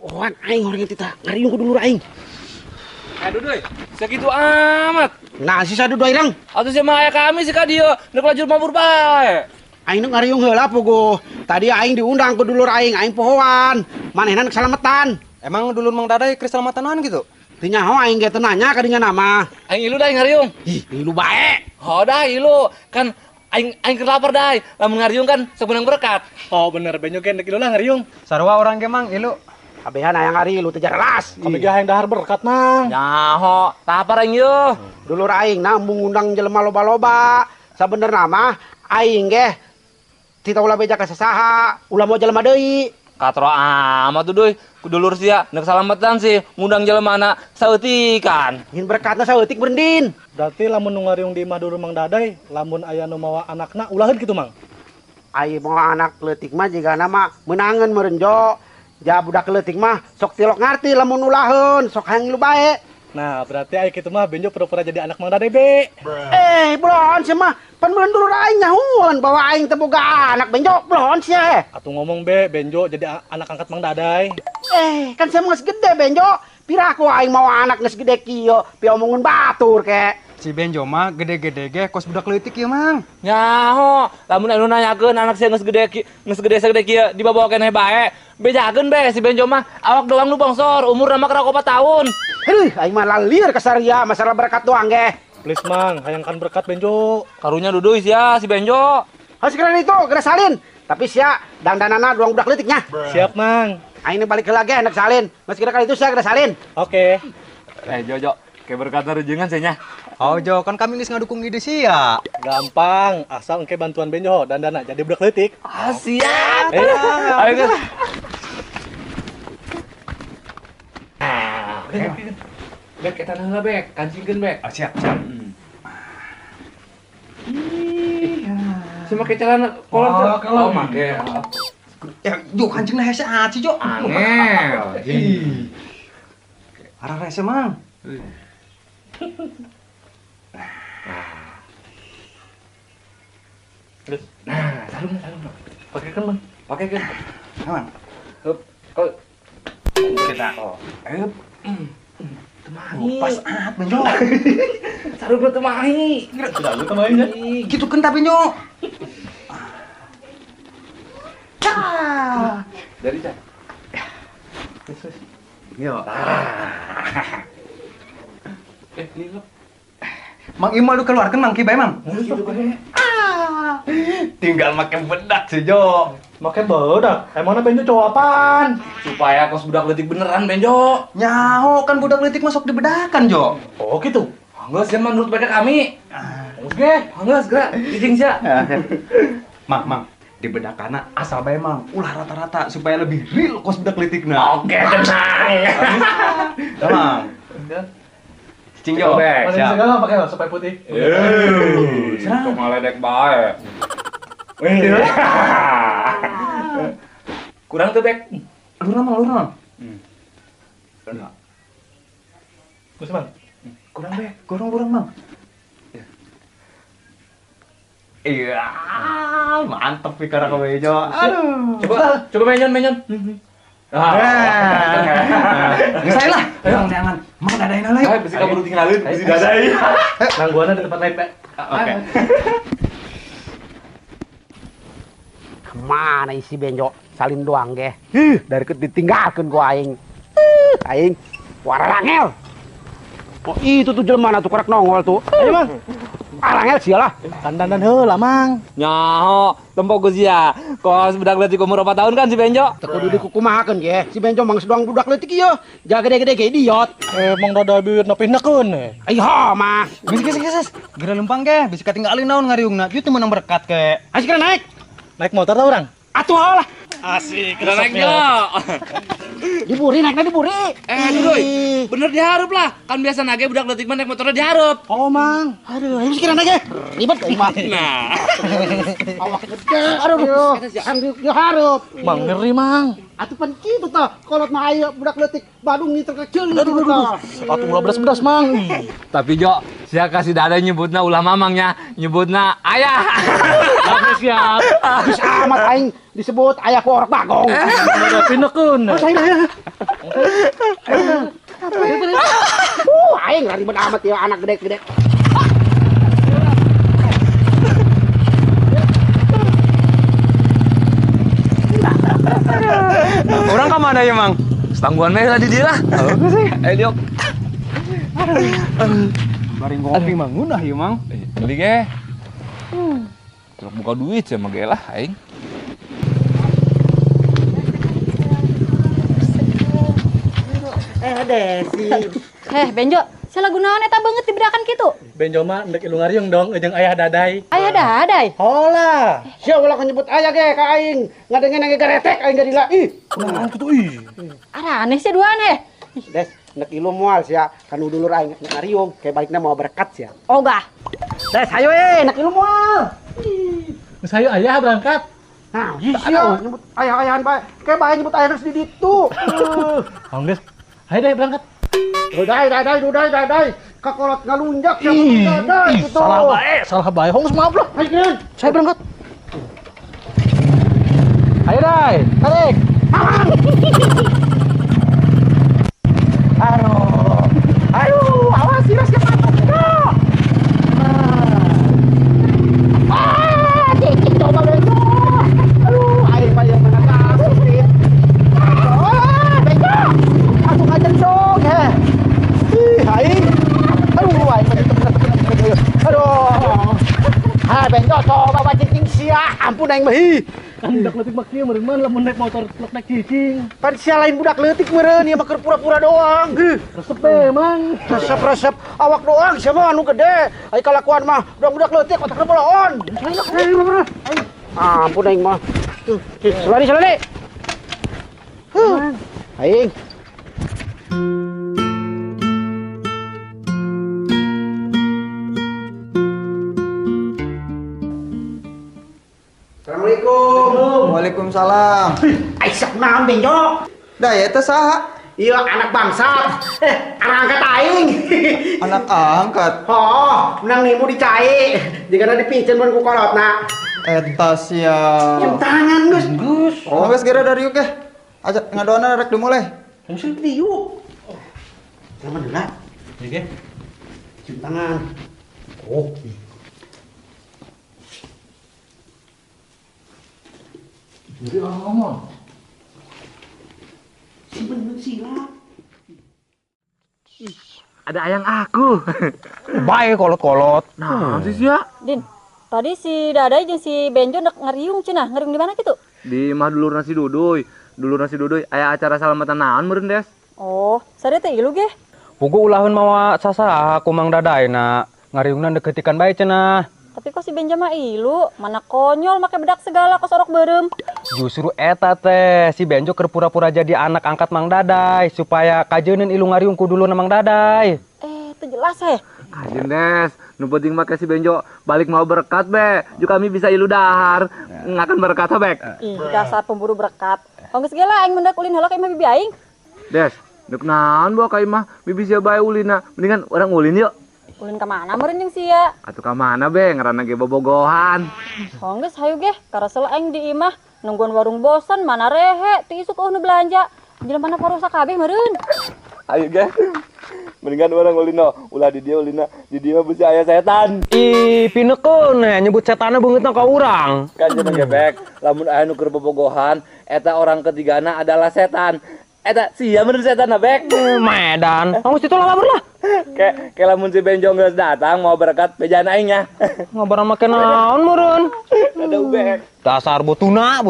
Wan aing orang yang tita ngariung ku dulu aing. Aduh doi, segitu amat. Nah si sadu doi lang. Atuh sama aya kami sih ka dieu, neuk lajur mabur bae. Aing nu ngariung heula puguh. Tadi aing diundang ku dulur aing pohoan. Manehna neuk salametan. Emang dulur Mang Dadai kristal matanoan gitu? Teu nyaho aing ge teu nanya ka dinya nama. Aing ilu dai ngariung. Ih, ilu bae. Oh dah ilu, kan aing keur lapar dai. Lamun ngariung kan sok menang berkat. Oh bener, benyo kan ilu lah ngariung. Sarua orang ge Mang, ilu. Kabehan aya ngarilu teu jelas. Kami gah yang dahar berkat mang. Nyaho, tapar aing yeuh. Dulur aing nambung undang jelema loba-loba. Sabenerna mah aing ge tita ulah beja ka sasaha, ulah mau jelema deui. Katro amat tuh doi, kudulur sia neuk salametan sih ngundang jelema saeutikan. Nyin berkatna saeutik berendin. Berarti lamun nu ngariung di imah dulu Mang Dadai, lamun aya nu mawa anakna ulaheun kitu mang. Aing mau anak leutik mah jigana mah meunangeun meureun jo. Ja budak leutik mah sok tilok ngarti lamun ulaheun, sok hayang lu bae. Nah, berarti aya kitu mah benjo pura-pura jadi anak Mang Dadai be. Belon sia mah pan meureun dulur aing nyahuan bahwa aing teu boga anak benjo belon sia. Atuh ngomong be, benjo jadi anak angkat Mang Dadai. Kan sia geus gede benjo. Piraku aing mau anak geus gede kieu, pi omongeun batur ke. Si Benjo mah gede-gede ge kos budak leutik ieu Mang. Nyaho, lamun anu nanyakeun anak sia geus gede sagede kieu dibawa keneh bae. Bejakeun be si Benjo mah awak doang nu bongsor, umurna mah keur 4 tahun. Heuh, aing mah lalir ka saria masalah berkat doang ge. Please mang, hayangkan berkat benjo. Karunya duduy sia si Benjo. Sekarang itu geus salin. Tapi sia dandanana doang budak leutiknya. Siap mang. Aing balik ke lagi enak salin. Mas kira kali itu sia geus salin. Oke. Jojo, kayak berkata rejengan nya. Oh Jo, kan kami geus ngadukung ide sia. Gampang, asal engke bantuan benjo dandana jadi budak leutik. Ah, siap. Ayo guys. Bek, kita nangga bek, kancingkeun bek. Oh, siap, siap. Si make celana kolor Oh, teh. kolor. Oh, make. Ya, Jo kancingna hese aci Jo. Angel. Arah rese Mang. Terus, sarung. Pakekeun, Bang. Pakekeun. Mang. Hup, kau Kita. oh. Ayo. Temahi. Pas Benjo. Sarung lu temahi. Sudah lu temahin ya. Gitu kan tapi Benjo. Dari cah. Yo. Ini lo. Mang Imal lu keluarkan Mang Kibai Mang. Gitu bae. Tinggal makan bedak sih Jo. Make bedak. Emangna benjo cowok apaan? Supaya kos budak leutik beneran Benjo. Nyaho kan budak leutik masuk di bedakan Jo. Oh gitu. Geus zaman menurut mereka kami. Oke, geus gerak. Dijing sia. Mang, di bedakana asal bae Mang, ulah rata-rata supaya lebih real kos budak leutikna. Oke, tenang. Mang. Cing Jo. Mana segala pakai supaya putih. Sok ngaledek bae. Kurang tuh, Bek. Lurang Mang. Terus mang. Kurang, Bek. Kurang Mang. Iya, mantep pikir aku Jo. Aduh. Coba menyon. Saya lah. Jangan. Mang dadain lah. Ayo, bisi kabur tinggalin, bisi dadai. Nangguana di tempat lain, Pak. Oke. Kemana isi benjo salin doang ge. Dari ditinggalkeun ku aing. Aing warangel. Oh itu tuh jelema tuh korek nongol tuh. Ayo Mang. Arangel sialah. Dandan heula, Mang. Nyaho, tempo geus ya. Kos budak leutik umur 4 tahun kan si Benjo? Teu kudu dikukumahakeun ge. Si benjo mangsa doang budak leutik ieu. Jaga gede-gede ge idiot. Emang dada bibirna pindakeun. Ayo mah. Geus. Gira lempang ge, bisa ketinggalin naon ngariungna. Ieu teu menang berkat ke. Asik naik. Naik motor tah urang? Atuh lah. Asik. Kita naik Jo. Diburi naikna diburi. Dudoy, bener dihareup lah. Kan biasa nage budak leutik mah naik motornya dihareup. Oh, Mang. Aduh, ayo sekira naik ge. Ribet aing mah. Nah. Awak gede. Aduh, yo hareup. Mang ngeri, Mang. Atuh pan kitu tah. Kolot mah aya budak leutik Badung ngiter kecil. Aduh. Atuh ulah bedas-bedas, Mang. Tapi Jo, Sia kasih dadai nyebutna ulah mamangnya, nyebutna ayah. Oke siap. Geus amat aing disebut aya ku orok bagong. Udah pinekeun. Aing ribet amat ya anak gede-gede. Orang ke mana ya, Mang? Setangguan meh tadi dia lah. Apa sih? Diok. Bari ngopi Mang, ngunah ya, Mang. Beli ge. Terus buka duit ya mah ge lah aing. Desi. Benjo, salah gunawan eta banget diberakan kitu. Benjo mah ndek ilu ngariung dong jeung ayah dadai. Aya dadai. Hola. Sia ulah nyebut aya ge ka aing. Ngadengen ge garetek aing gadila. Ih, Kunaon kitu ih. Arane sih duaan Des, nek ilu moal sia kan dulur aing nek ngariung kayak balikna mau berkat sia. Ogah. Des, ayo nek ilu moal. Geus hayu ayah berangkat. Nah, sia nyebut ayah-ayahan bae. Kayak bae nyebut ayah di ditu. Hong geus. Hayu deh berangkat. Dudai. Kakolot ngalunjak sia dudai gitu. Salah bae. Hong geus maaf lah. Ayo kan, Saya berangkat. Ayo dai, tarik. Aduh, awas sih ras kepatok. Dikit coba Benjo. Aduh, aing mah yang mana kasus nih. Benjo. Langsung aja dong, he. Aing. Aduh, aing mah temen. Aduh. Benjo coba bacing sia. Ampun aing mah. Kan budak leutik mah kieu meureun mah lamun naik motor naik cicing. Pan sia lain budak leutik meureun ieu mah keur pura-pura doang. Resep teh mang. Resep awak doang siapa anu gede. Ai kalakuan mah budak leutik otakna boloon. Ampun aing mah. Selari. Aing. Assalamualaikum. Waalaikumsalam. Aisyah naon Benjo? Da ya teh saha? Iya anak bangsa. Anak angkat aing. Anak angkat. Oh, menang nimu dicai. Jika dipicen mun ku kolotna. Eta sia. Cium tangan Gus. Oh, geus gara dari yuk Ajak ngadoana rek dimulai. Langsung diuk. Zaman dulu. Oke. Cium tangan. Oh. Jadi orang ngomong. Si bener silap. Ada ayang aku. Bae kolot-kolot. Nah, sih sia. Din, tadi si dadai jeung si Benjo ngariung cenah. Ngariung di mana kitu? Di mah dulur nasi duduy. Aya acara salamatan naon meureun Des? Oh, sare teh ilu ge. Pugu ulahun mawa sasaha ku Mang Dadaina ngariungna deuketikan bae cenah. Tapi kok si Benjo mah ilu, mana konyol make bedak segala kos orok beureum. Justru eta teh si Benjo keur pura-pura jadi anak angkat Mang Dadai supaya kajeuneun ilu ngariung ku dulurna Mang Dadai. Itu jelas Kajen Des, nu penting mah si Benjo balik mau berkat be. Juga kami bisa ilu dahar. Ngakan berkat bek. Ih, dasar pemburu berkat. Hong geus ge lah aing mendak ulin heula ka imah bibi aing. Des, nuk naon bawa ka imah bibi sia bae ulina. Mendingan orang ulin yuk. Ulin ka mana meureun jeung sia? Atuh ka mana be ngaranna ge bobogohan. Hong geus hayu ge, karasel aing di imah nungguan warung bosan mana rehe, teu isuk nu belanja. Jelema parusak kabeh meureun. Ayo ge. Mendingan orang ulina, ulah di dia ulina, di dia besi aya setan. Ih, pinekeun nyebut setanna beungeutna ka urang. Kan cenah gebek, lamun aya nu keur bobogohan, eta orang ketigana adalah setan. Eta sia bener setan bek. Medan. Geus itu lama lah. Kayak lamun si Benjo geus datang mau berkat bejaan aing nya. Ngabaran make naon meureun? Ada ubek. Dasar butuna.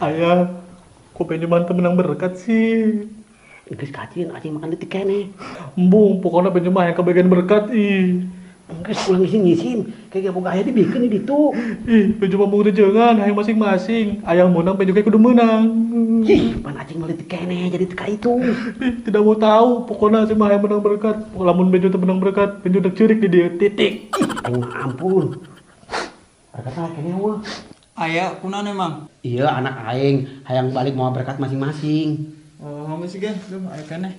Ayah, kok Benjoman menang berkat sih? Geus kacin acing makan detik kene. Embung, pokoknya Benjoman yang kebagian berkat ih. Geus ulang ngisin kayak boga aya dibikin di ditu. Ih, Benjoman mau jangan, hayang masing-masing. Ayah menang, Benjoman kudu menang. Ih, pan acing mah detik kene jadi teka itu. Ih, tidak mau tahu, pokoknya si Mah yang menang berkat. Lamun Benjo menang berkat, Benjo udah cerik di dia titik. Aing mah ampun. Berkat kene eueuh. Aya, kunaon emang? Iya, anak aing hayang balik mau berkat masing-masing. Oh, ngomong sih gen, duh, aya keneh.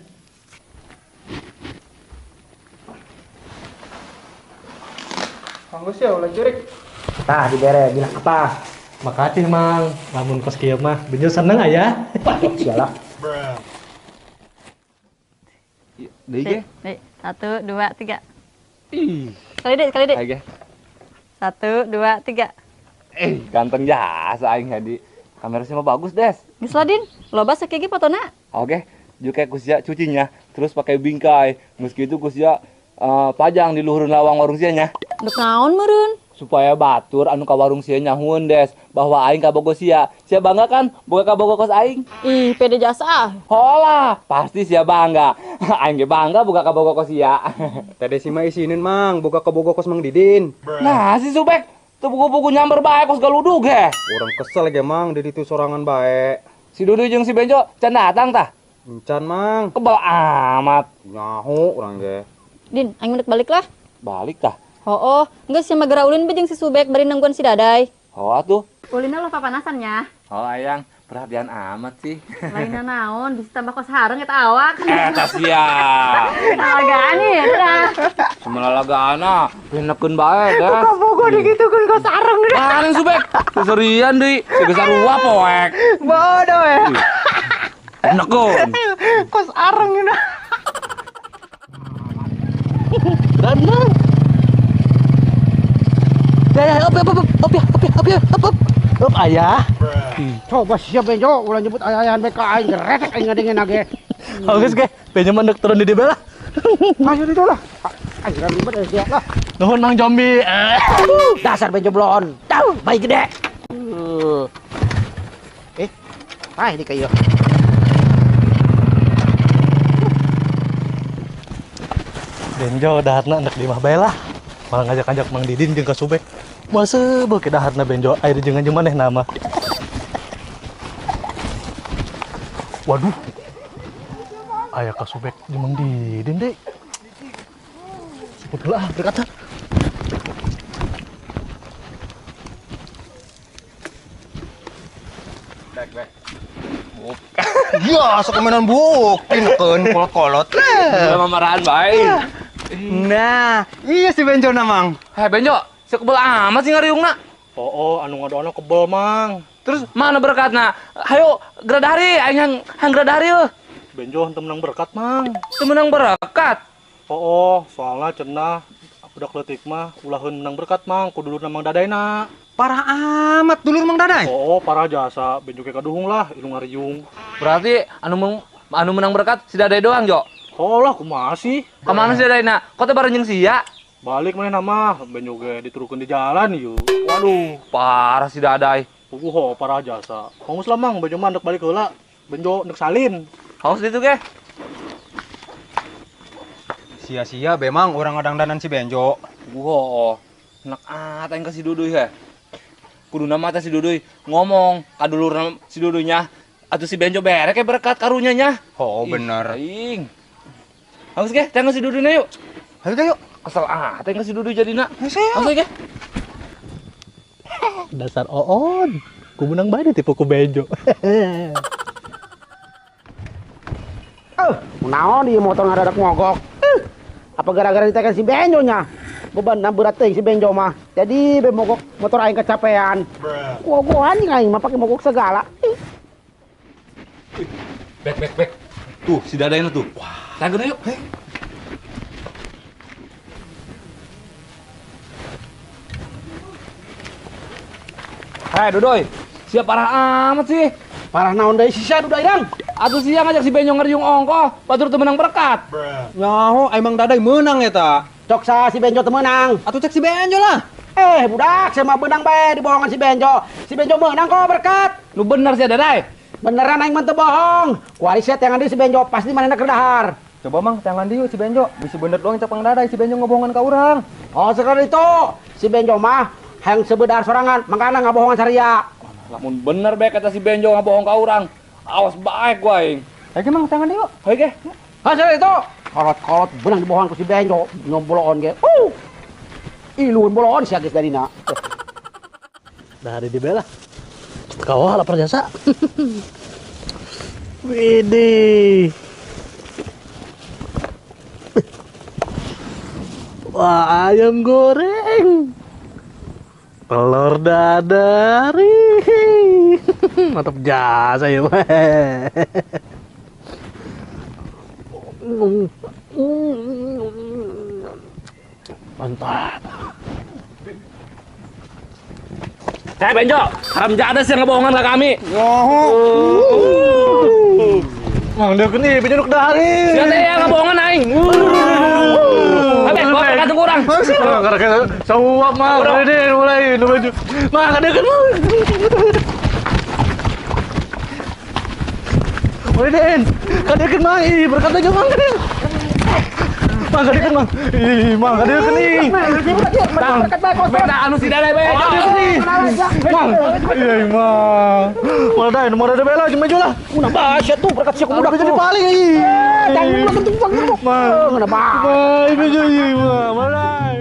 Kanggus ya, ulah cerik. Tah dibere bilang apa? Makasih, Mang. Lamun kos kieu mah, Benjo seneng aya. Sialah. Deui ge. Nih, 1, 2, 3. Ih, Sekali deh. ayo ge. 1, 2, 3. Ganteng jasa aing hadi. Kameranya mah bagus, Des. Geus Ladin, loba sakege fotona. Oke, juga kusia cucinya, terus pakai bingkai. Meski itu kusia pajang di luhur lawang warung sianya. Duk naon meureun? Supaya batur anu ka warung sia nyahueun Des, bahwa aing kabogo sia. Sia bangga kan boga kabogo kos aing. Ih, pede jasa. Holah, pasti sia bangga. Aing ge bangga boga kabogo kos sia. Tadi si mah isinin mang, boga kebogo kos Mang Didin. Nah, si Subek teu buku-buku nyamber bae kos galudug ge. Orang kesel ge mang, di ditu sorangan bae. Si Dudu jeung si Benjo can datang tah. Encan mang, Kebal amat. nyaho orang ge. Din, aing mendek balik lah. Balik tah. Oh, geus sia magara ulin bejeng si Subek bari nangguan si Daday. Oh atuh. Ulina lo papanasannya. Oh ayang, perhatian amat sih. Lainna naon, bisa tambah kos hareng eta awak. Eta sia. Alagaan ya, dah. Semelalagana, pinekeun bae dah. Kabogo digitukeun ka sareng. Paling Subek, seserian deui, geus sarua poek. Bodoh ya. Pinekeun. Kos areng ini. Ya, up ayah. Coba siapa Benjo, ulah nyebut ayahan BK aing geretek aing ngadengin age. Kanggus ge, Benjo mendek turun di dia belah. Ayo itu lah. Aing ribet ya siap lah. Nuhun Mang Jombi. Dasar Benjo blon. Tahu, baik gede. Ini kayu. Benjo dahatna anak di mah bae lah. Malah ngajak-ngajak Mang Didin jeung ka Subek. Masa beuh ke dahatna Benjo air jeung maneh nama. Waduh. Aya ka Subek jeung Mang Didin deui. Sebut heula berkata. Ya, sok mainan buk, pinekeun kolot-kolot. Udah mamarahan bae. Nah, iya si Benjo mang. Heh Benjo, sekebel amat sih ngariungna. Oh, anu ngadoana kebel Mang. Terus mana berkatna? Hayo gradari, aing hang gradari yeuh. Benjo henteu menang berkat Mang. Teu menang berkat. Soalnya cenah budak leutik mah ulaheun menang berkat Mang, kudulurna Mang Dadayna. Parah amat dulur Mang Daday. Para jasa, Benjo ke kaduhung lah, ilung ngariung. Berarti anu menang berkat si Dadai doang, Jo. Lah, kumaha sih? Kemana si Dadayna? Kok teh bareng jeung sia? Balik mana nama, Benjo ge diturukeun di jalan yuk. Waduh, parah si Dadai. Para jasa. Kanggus lah Mang, Benjo mah ndek balik heula. Benjo ndek salin. Haus ditu ge. Sia-sia bemang orang ngadangdanan si Benjo. Wow, enak aing ka si Duduy he. Kuduna mah teh si Duduy ngomong ka dulurna si Dudunya atuh si Benjo berek berkat karunya nya. Oh, bener. Aing. Haus ge, tengok si Duduyna yuk. Ayo, yuk. Kesel teh ka si Duduy jadina. Saya. Haus ge. Dasar oon. Ku menang bae tipe ku Benjo. Naon ieu motor ngadadak mogok. Apa gara-gara ditekan si Benjo nya? Beban berat teh si Benjo mah. Jadi be mogok motor aing kecapean. Gua anjing aing mah pake mogok segala. Bek. Tuh, si Dadayna tuh. Wah, tanggeuna yuk. Hei, Dudoy. Siap parah amat sih. Parah naon deui sisa Dudoy dang. Atuh sia ngajak si Benjo ngeriung ongkoh, batur teu menang berkat. Nyaho emang Daday menang eta. Cok sa si Benjo teu meunang. Atuh cek si Benjo lah. Budak, saya mah benang bae dibohongan si Benjo. Si Benjo menang kok berkat. Nu bener sih dadai. Beneran aing mah teu bohong. Kuari set yang di si Benjo pasti manehna keur dahar. Coba mang tangan dieu si Benjo, bisa bener doang cak Mang Daday si Benjo ngebohongan ka urang. Oh, sekali itu. Si Benjo mah hayang sebedar sorangan, makana ngabohongan saria. Lamun bener bae kata si Benjo ngabohong ka urang. Awas baik gua aing. Ayo mang tangan dieu. Heuh ge. Hasil itu. Kolot-kolot benang dibohongan ku si Benjo, nyomboloon ge. Iluun boloon sia geus darina. Dari dibela. Kawah lapar jasa. Widih. Wah, ayam goreng. Telur dadar. Ih. Mantap jasa ya, Pak. Mantap. Benjo, haram jadas yang ngebohongan ka kami. Mang dia keni Benjo nuk dari. Sia teh yang ngebohongan aing. Abe, bawa ka kantung urang. Gara-gara sawap mah, mulai nu baju. Mah kada kan. Mulai den. Kada kan mah, berkat aja mang kada. Mang kada kan mang. Ih, mang kada kan nih. Beda anu si dadai bae. Kada kan nih. Mang. Iya, mang. Mau ada bela cuma lah. Una basya tuh berkat si budak Jadi paling ih. Tanggung lah tentu bang. Mang. Ngena ba. Bye, Benjo, mang. Mulai.